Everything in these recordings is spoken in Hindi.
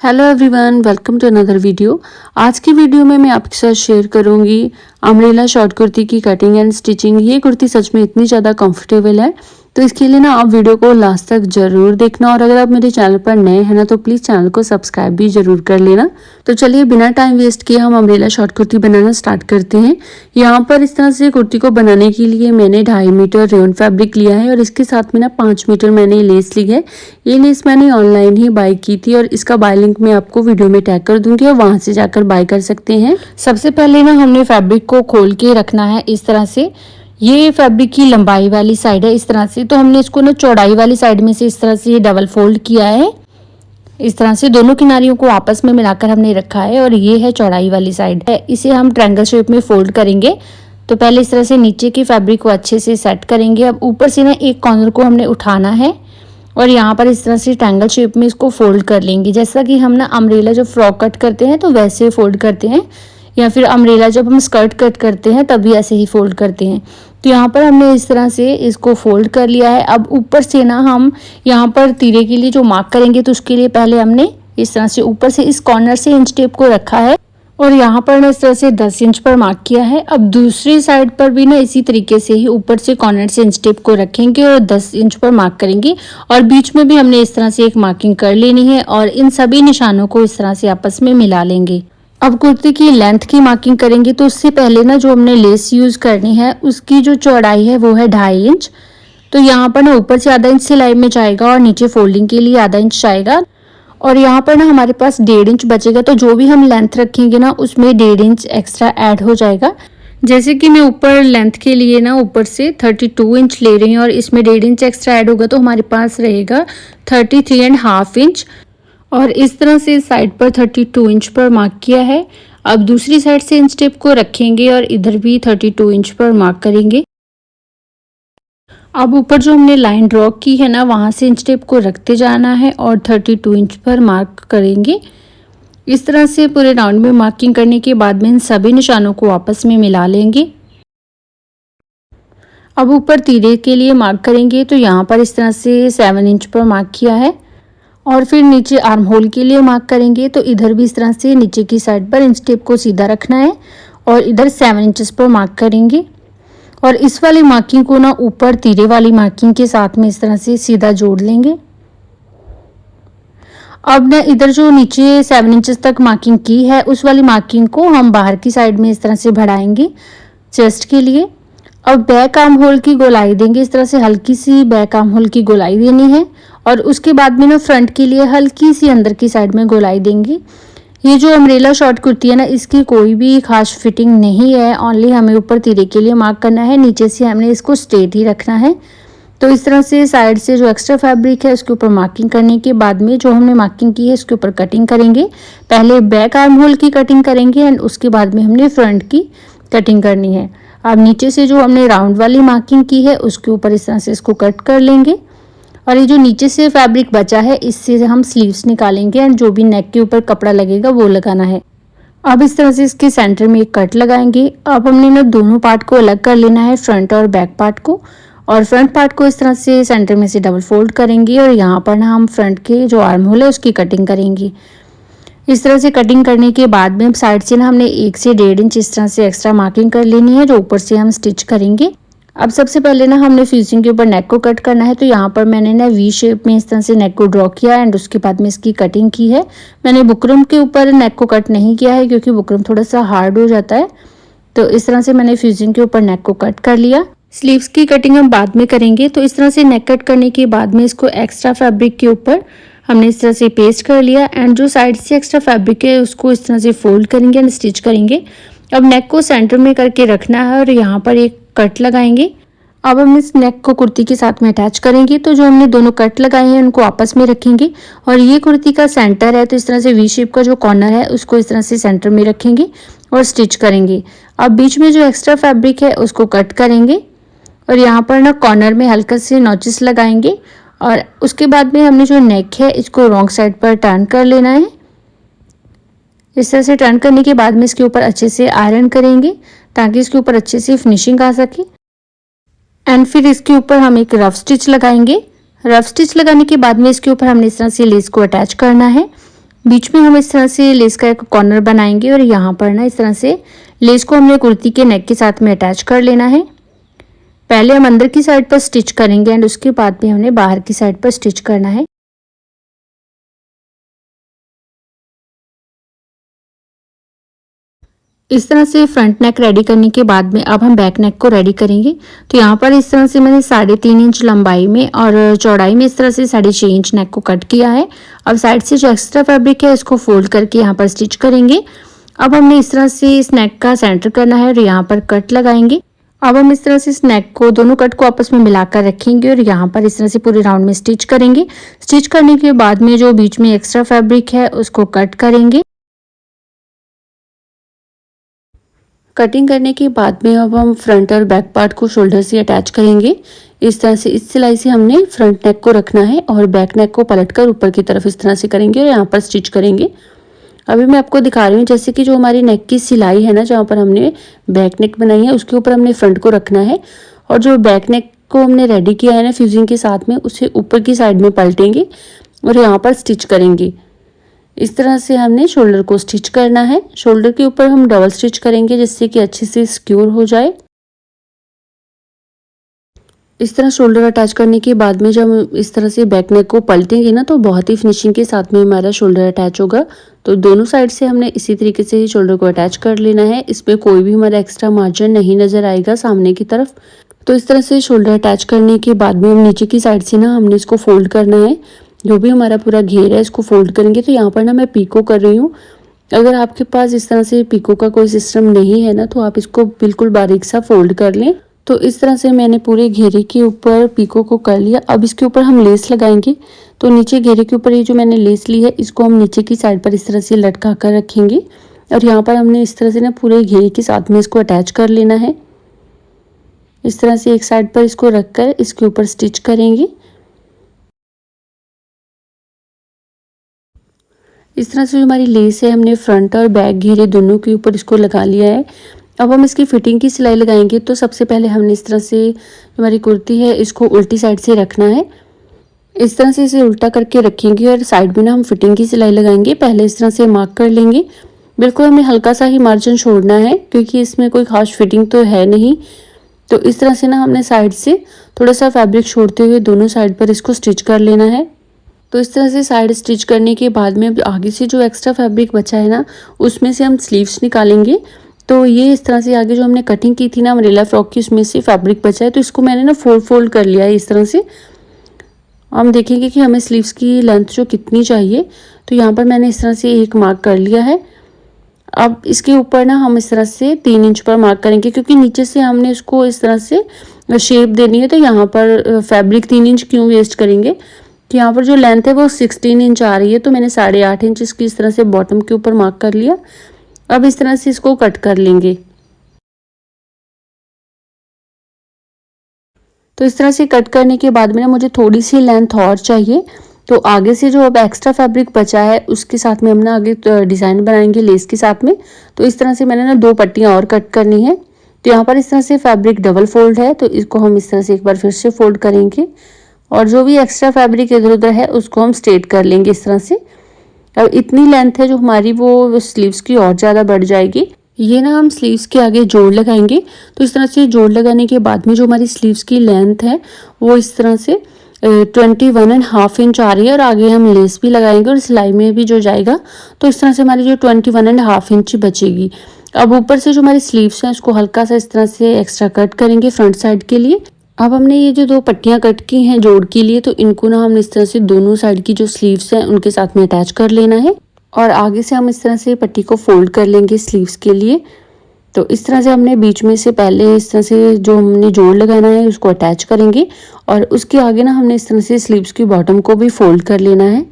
Hello everyone, welcome to another video. आज की वीडियो में मैं आपके साथ शेयर करूंगी अम्ब्रेला शॉर्ट कुर्ती की कटिंग एंड स्टिचिंग। ये कुर्ती सच में इतनी ज़्यादा कंफर्टेबल है, तो इसके लिए ना आप वीडियो को लास्ट तक ज़रूर देखना। और अगर आप मेरे चैनल पर नए हैं ना, तो प्लीज़ चैनल को सब्सक्राइब भी ज़रूर कर लेना। तो चलिए बिना टाइम वेस्ट किए हम अम्ब्रेला शॉर्ट कुर्ती बनाना स्टार्ट करते हैं। यहाँ पर इस तरह से कुर्ती को बनाने के लिए मैंने 2.5 मीटर रेयन फैब्रिक लिया है और इसके साथ में ना 5 मीटर मैंने लेस ली है। ये लेस मैंने ऑनलाइन ही बाय की थी और इसका बाय लिंक मैं आपको वीडियो में टैग कर दूंगी और वहां से जाकर बाय कर सकते हैं। सबसे पहले ना हमने फैब्रिक को खोल के रखना है इस तरह से। ये फैब्रिक की लंबाई वाली साइड है इस तरह से, तो हमने इसको ना चौड़ाई वाली साइड में से इस तरह से डबल फोल्ड किया है। इस तरह से दोनों किनारियों को आपस में मिलाकर हमने रखा है और ये है चौड़ाई वाली साइड है। इसे हम ट्रायंगल शेप में फोल्ड करेंगे। तो पहले इस तरह से नीचे की फैब्रिक को अच्छे से सेट करेंगे। अब ऊपर से ना एक कॉर्नर को हमने उठाना है और यहाँ पर इस तरह से ट्रायंगल शेप में इसको फोल्ड कर लेंगे, जैसा कि हम ना अम्ब्रेला जब फ्रॉक कट करते हैं तो वैसे फोल्ड करते हैं, या फिर अम्ब्रेला जब हम स्कर्ट कट करते हैं तब भी ऐसे ही फोल्ड करते हैं। तो यहाँ पर हमने इस तरह से इसको फोल्ड कर लिया है। अब ऊपर से ना हम यहाँ पर तीरे के लिए जो मार्क करेंगे, तो उसके लिए पहले हमने इस तरह से ऊपर से इस कॉर्नर से इंच टेप को रखा है और यहाँ पर ना इस तरह से 10 इंच पर मार्क किया है। अब दूसरी साइड पर भी ना इसी तरीके से ही ऊपर से कॉर्नर से इंच टेप को रखेंगे और 10 इंच पर मार्क करेंगे और बीच में भी हमने इस तरह से एक मार्किंग कर लेनी है और इन सभी निशानों को इस तरह से आपस में मिला लेंगे। अब कुर्ती की लेंथ की मार्किंग करेंगे, तो उससे पहले ना जो हमने लेस यूज़ करनी है उसकी जो चौड़ाई है वो है 2.5 इंच। तो यहाँ पर ना ऊपर से आधा इंच सिलाई में जाएगा और नीचे फोल्डिंग के लिए आधा इंच जाएगा और यहाँ पर ना हमारे पास 1.5 इंच बचेगा। तो जो भी हम लेंथ रखेंगे ना उसमें 1.5 इंच एक्स्ट्रा ऐड हो जाएगा। जैसे कि मैं ऊपर लेंथ के लिए ना ऊपर से 32 इंच ले रही हूँ और इसमें 1.5 इंच एक्स्ट्रा ऐड होगा, तो हमारे पास रहेगा 33.5 इंच। और इस तरह से साइड पर 32 इंच पर मार्क किया है। अब दूसरी साइड से इंच टेप को रखेंगे और इधर भी 32 इंच पर मार्क करेंगे। अब ऊपर जो हमने लाइन ड्रॉ की है ना, वहाँ से इंच टेप को रखते जाना है और 32 इंच पर मार्क करेंगे। इस तरह से पूरे राउंड में मार्किंग करने के बाद में इन सभी निशानों को आपस में मिला लेंगे। अब ऊपर तीरे के लिए मार्क करेंगे, तो यहाँ पर इस तरह से 7 इंच पर मार्क किया है और फिर नीचे आर्म होल के लिए मार्क करेंगे, तो इधर भी इस तरह से नीचे की साइड पर इंच टेप को सीधा रखना है और इधर 7 इंचेस पर मार्क करेंगे और इस वाली मार्किंग को ना ऊपर तीरे वाली मार्किंग के साथ में इस तरह से सीधा जोड़ लेंगे। अब ना इधर जो नीचे 7 इंचेस तक मार्किंग की है उस वाली मार्किंग को हम बाहर की साइड में इस तरह से बढ़ाएंगे चेस्ट के लिए। अब बैक आर्म होल की गोलाई देंगे, इस तरह से हल्की सी बैक आर्म होल की गोलाई देनी है और उसके बाद में ना फ्रंट के लिए हल्की सी अंदर की साइड में गोलाई देंगे। ये जो अम्ब्रेला शॉर्ट कुर्ती है ना, इसकी कोई भी खास फिटिंग नहीं है, ओनली हमें ऊपर तीरे के लिए मार्क करना है, नीचे से हमने इसको स्ट्रेट ही रखना है। तो इस तरह से साइड से जो एक्स्ट्रा फैब्रिक है उसके ऊपर मार्किंग करने के बाद में जो हमने मार्किंग की है उसके ऊपर कटिंग करेंगे। पहले बैक आर्म होल की कटिंग करेंगे एंड उसके बाद में हमने फ्रंट की कटिंग करनी है। अब नीचे से जो हमने राउंड वाली मार्किंग की है उसके ऊपर इस तरह से इसको कट कर लेंगे और ये जो नीचे से फैब्रिक बचा है इससे हम स्लीव्स निकालेंगे एंड जो भी नेक के ऊपर कपड़ा लगेगा वो लगाना है। अब इस तरह से इसके सेंटर में एक कट लगाएंगे। अब हमने ना दोनों पार्ट को अलग कर लेना है, फ्रंट और बैक पार्ट को, और फ्रंट पार्ट को इस तरह से सेंटर में से डबल फोल्ड करेंगे और यहाँ पर ना हम फ्रंट के जो आर्म होल है उसकी कटिंग करेंगे। इस तरह से कटिंग करने के बाद में साइड से ना हमने 1 से 1.5 इंच इस तरह से एक्स्ट्रा मार्किंग कर लेनी है जो ऊपर से हम स्टिच करेंगे। अब सबसे पहले ना हमने फ्यूजिंग के ऊपर नेक को कट करना है, तो यहाँ पर मैंने ना वी शेप में इस तरह से नेक को ड्रॉ किया एंड उसके बाद में इसकी कटिंग की है। मैंने बुकरम के ऊपर नेक को कट नहीं किया है क्योंकि बुकरम थोड़ा सा हार्ड हो जाता है, तो इस तरह से मैंने फ्यूजिंग के ऊपर नेक को कट कर लिया। स्लीव्स की कटिंग हम बाद में करेंगे। तो इस तरह से नेक कट करने के बाद में इसको एक्स्ट्रा फैब्रिक के ऊपर हमने इस तरह से पेस्ट कर लिया एंड जो साइड से एक्स्ट्रा फैब्रिक है उसको इस तरह से फोल्ड करेंगे एंड स्टिच करेंगे। अब नेक को सेंटर में करके रखना है और यहाँ पर एक कट लगाएंगे। अब हम इस नेक को कुर्ती के साथ में अटैच करेंगे, तो जो हमने दोनों कट लगाए हैं उनको आपस में रखेंगे और ये कुर्ती का सेंटर है, तो इस तरह से वी शेप का जो कॉर्नर है उसको इस तरह से सेंटर में रखेंगे और स्टिच करेंगे। अब बीच में जो एक्स्ट्रा फैब्रिक है उसको कट करेंगे और यहाँ पर ना कॉर्नर में हल्का से नॉचेस लगाएंगे और उसके बाद में हमने जो नेक है इसको रॉन्ग साइड पर टर्न कर लेना है। इस तरह से टर्न करने के बाद में इसके ऊपर अच्छे से आयरन करेंगे ताकि इसके ऊपर अच्छे से फिनिशिंग आ सके एंड फिर इसके ऊपर हम एक रफ स्टिच लगाएंगे। रफ स्टिच लगाने के बाद में इसके ऊपर हमने इस तरह से लेस को अटैच करना है। बीच में हम इस तरह से लेस का एक कॉर्नर बनाएंगे और यहाँ पर ना इस तरह से लेस को हमने कुर्ती के नेक के साथ में अटैच कर लेना है। पहले हम अंदर की साइड पर स्टिच करेंगे एंड उसके बाद में हमने बाहर की साइड पर स्टिच करना है। इस तरह से फ्रंट नेक रेडी करने के बाद में अब हम बैक नेक को रेडी करेंगे। तो यहाँ पर इस तरह से मैंने 3.5 इंच लंबाई में और चौड़ाई में इस तरह से 6.5 इंच नेक को कट किया है। अब साइड से जो एक्स्ट्रा फैब्रिक है इसको फोल्ड करके यहाँ पर स्टिच करेंगे। अब हमने इस तरह से इस नेक का सेंटर करना है और यहाँ पर कट लगाएंगे। अब हम इस तरह से इस नेक को दोनों कट को आपस में मिलाकर रखेंगे और यहाँ पर इस तरह से पूरे राउंड में स्टिच करेंगे। स्टिच करने के बाद में जो बीच में एक्स्ट्रा फैब्रिक है उसको कट करेंगे। कटिंग करने के बाद में अब हम फ्रंट और बैक पार्ट को शोल्डर से अटैच करेंगे। इस तरह से इस सिलाई से हमने फ्रंट नेक को रखना है और बैक नेक को पलटकर ऊपर की तरफ इस तरह से करेंगे और यहाँ पर स्टिच करेंगे। अभी मैं आपको दिखा रही हूँ जैसे कि जो हमारी नेक की सिलाई है ना, जहाँ पर हमने बैक नेक बनाई है उसके ऊपर हमने फ्रंट को रखना है और जो बैक नेक को हमने रेडी किया है ना फ्यूजिंग के साथ में, उसे ऊपर की साइड में पलटेंगे और यहाँ पर स्टिच करेंगे। इस तरह से हमने शोल्डर को स्टिच करना है। शोल्डर के ऊपर हम डबल स्टिच करेंगे जिससे कि अच्छे से सिक्योर हो जाए। इस तरह शोल्डर अटैच करने के बाद में जब हम इस तरह से बैक नेक को पलटेंगे ना तो बहुत ही फिनिशिंग के साथ में हमारा शोल्डर अटैच होगा। तो दोनों साइड से हमने इसी तरीके से ही शोल्डर को अटैच कर लेना है। इसमें कोई भी हमारा एक्स्ट्रा मार्जिन नहीं नज़र आएगा सामने की तरफ। तो इस तरह से शोल्डर अटैच करने के बाद में हम नीचे की साइड से ना हमने इसको फोल्ड करना है। जो भी हमारा पूरा घेर है इसको फोल्ड करेंगे। तो यहाँ पर ना मैं पीको कर रही हूँ। अगर आपके पास इस तरह से पीको का कोई सिस्टम नहीं है ना तो आप इसको बिल्कुल बारीक सा फोल्ड कर लें। तो इस तरह से मैंने पूरे घेरे के ऊपर पीको को कर लिया। अब इसके ऊपर हम लेस लगाएंगे। तो नीचे घेरे के ऊपर ये जो मैंने लेस ली है इसको हम नीचे की साइड पर इस तरह से लटका कर रखेंगे और यहाँ पर हमने इस तरह से ना पूरे घेरे के साथ में इसको अटैच कर लेना है। इस तरह से एक साइड पर इसको रख कर इसके ऊपर स्टिच करेंगे। इस तरह से जो हमारी लेस है हमने फ्रंट और बैक घेरे दोनों के ऊपर इसको लगा लिया है। अब हम इसकी फिटिंग की सिलाई लगाएंगे। तो सबसे पहले हमने इस तरह से हमारी कुर्ती है इसको उल्टी साइड से रखना है। इस तरह से इसे उल्टा करके रखेंगे और साइड में ना हम फिटिंग की सिलाई लगाएंगे। पहले इस तरह से मार्क कर लेंगे। बिल्कुल हमें हल्का सा ही मार्जिन छोड़ना है क्योंकि इसमें कोई खास फिटिंग तो है नहीं। तो इस तरह से ना हमने साइड से थोड़ा सा फैब्रिक छोड़ते हुए दोनों साइड पर इसको स्टिच कर लेना है। तो इस तरह से साइड स्टिच करने के बाद में अब आगे से जो एक्स्ट्रा फैब्रिक बचा है ना उसमें से हम स्लीव्स निकालेंगे। तो ये इस तरह से आगे जो हमने कटिंग की थी ना अम्ब्रेला फ्रॉक की उसमें से फैब्रिक बचा है तो इसको मैंने ना फोल्ड कर लिया है इस तरह से। हम देखेंगे कि हमें स्लीव्स की लेंथ जो कितनी चाहिए। तो यहाँ पर मैंने इस तरह से एक मार्क कर लिया है। अब इसके ऊपर ना हम इस तरह से 3 इंच पर मार्क करेंगे क्योंकि नीचे से हमने इसको इस तरह से शेप देनी है। तो यहाँ पर फैब्रिक 3 इंच क्यों वेस्ट करेंगे। तो यहाँ पर जो लेंथ है वो 16 इंच आ रही है तो मैंने 8.5 इंच इसकी इस तरह से बॉटम के ऊपर मार्क कर लिया। अब इस तरह से इसको कट कर लेंगे। तो इस तरह से कट करने के बाद में ना मुझे थोड़ी सी लेंथ और चाहिए। तो आगे से जो अब एक्स्ट्रा फैब्रिक बचा है उसके साथ में हम ना आगे डिज़ाइन बनाएंगे लेस के साथ में। तो इस तरह से मैंने ना 2 पट्टियाँ और कट करनी है। तो यहाँ पर इस तरह से फैब्रिक डबल फोल्ड है तो इसको हम इस तरह से एक बार फिर से फोल्ड करेंगे और जो भी एक्स्ट्रा फैब्रिक इधर उधर है उसको हम स्ट्रेट कर लेंगे इस तरह से। अब इतनी लेंथ है जो हमारी वो स्लीव्स की और ज़्यादा बढ़ जाएगी। ये ना हम स्लीव्स के आगे जोड़ लगाएंगे। तो इस तरह से जोड़ लगाने के बाद में जो हमारी स्लीव्स की लेंथ है वो इस तरह से 21.5 इंच आ रही है और आगे हम लेस भी लगाएंगे और सिलाई में भी जो जाएगा तो इस तरह से हमारी जो 21.5 इंच बचेगी। अब ऊपर से जो हमारी स्लीव्स हैं उसको हल्का सा इस तरह से एक्स्ट्रा कट करेंगे फ्रंट साइड के लिए। अब हमने ये जो 2 पट्टियाँ कट की हैं जोड़ के लिए तो इनको ना हम इस तरह से दोनों साइड की जो स्लीव्स हैं उनके साथ में अटैच कर लेना है और आगे से हम इस तरह से पट्टी को फोल्ड कर लेंगे स्लीव्स के लिए। तो इस तरह से हमने बीच में से पहले इस तरह से जो हमने जोड़ लगाना है उसको अटैच करेंगे और उसके आगे ना हमने इस तरह से स्लीव्स की बॉटम को भी फोल्ड कर लेना है।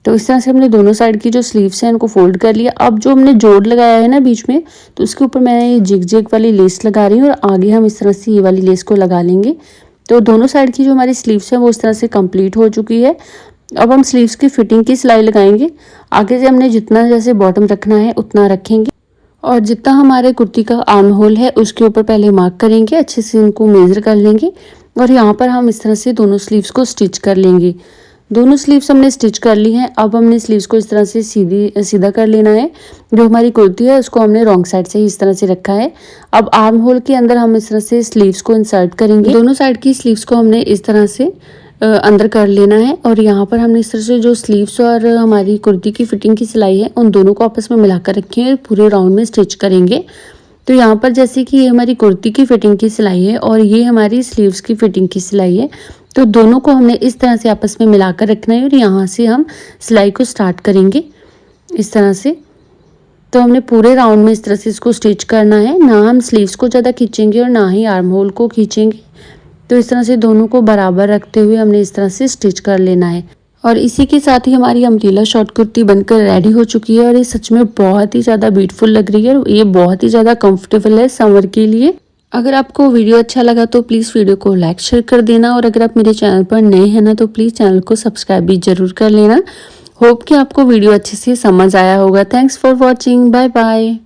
तो इस तरह से हमने दोनों साइड की जो स्लीव्स हैं उनको फोल्ड कर लिया। अब जो हमने जोड़ लगाया है ना बीच में तो उसके ऊपर मैं ये जिग जिग वाली लेस लगा रही हूँ और आगे हम इस तरह से ये वाली लेस को लगा लेंगे। तो दोनों साइड की जो हमारी स्लीव्स हैं वो इस तरह से कंप्लीट हो चुकी है। अब हम स्लीव्स की फिटिंग की सिलाई लगाएंगे। आगे से हमने जितना जैसे बॉटम रखना है उतना रखेंगे और जितना हमारे कुर्ती का आर्म होल है उसके ऊपर पहले मार्क करेंगे, अच्छे से इनको मेज़र कर लेंगे और यहाँ पर हम इस तरह से दोनों स्लीव्स को स्टिच कर लेंगे। दोनों स्लीव्स हमने स्टिच कर ली हैं। अब हमने स्लीव्स को इस तरह से सीधा कर लेना है। जो हमारी कुर्ती है उसको हमने रॉन्ग साइड से इस तरह से रखा है। अब आर्म होल के अंदर हम इस तरह से स्लीव्स को इंसर्ट करेंगे। दोनों साइड की स्लीव्स को हमने इस तरह से अंदर कर लेना है और यहाँ पर हमने इस तरह से जो स्लीव्स और हमारी कुर्ती की फिटिंग की सिलाई है उन दोनों को आपस में मिलाकर रखेंगे, पूरे राउंड में स्टिच करेंगे। तो यहाँ पर जैसे कि ये हमारी कुर्ती की फिटिंग की सिलाई है और ये हमारी स्लीव्स की फिटिंग की सिलाई है, तो दोनों को हमने इस तरह से आपस में मिलाकर रखना है और यहाँ से हम सिलाई को स्टार्ट करेंगे इस तरह से। तो हमने पूरे राउंड में इस तरह से इसको स्टिच करना है, ना हम स्लीव्स को ज़्यादा खींचेंगे और ना ही आर्म होल को खींचेंगे। तो इस तरह से दोनों को बराबर रखते हुए हमने इस तरह से स्टिच कर लेना है। और इसी के साथ ही हमारी अम्ब्रेला शॉर्ट कुर्ती बनकर रेडी हो चुकी है और ये सच में बहुत ही ज़्यादा ब्यूटीफुल लग रही है और ये बहुत ही ज़्यादा कंफर्टेबल है समर के लिए। अगर आपको वीडियो अच्छा लगा तो प्लीज़ वीडियो को लाइक शेयर कर देना और अगर आप मेरे चैनल पर नए हैं ना तो प्लीज़ चैनल को सब्सक्राइब भी ज़रूर कर लेना। होप कि आपको वीडियो अच्छे से समझ आया होगा। Thanks for watching, bye bye.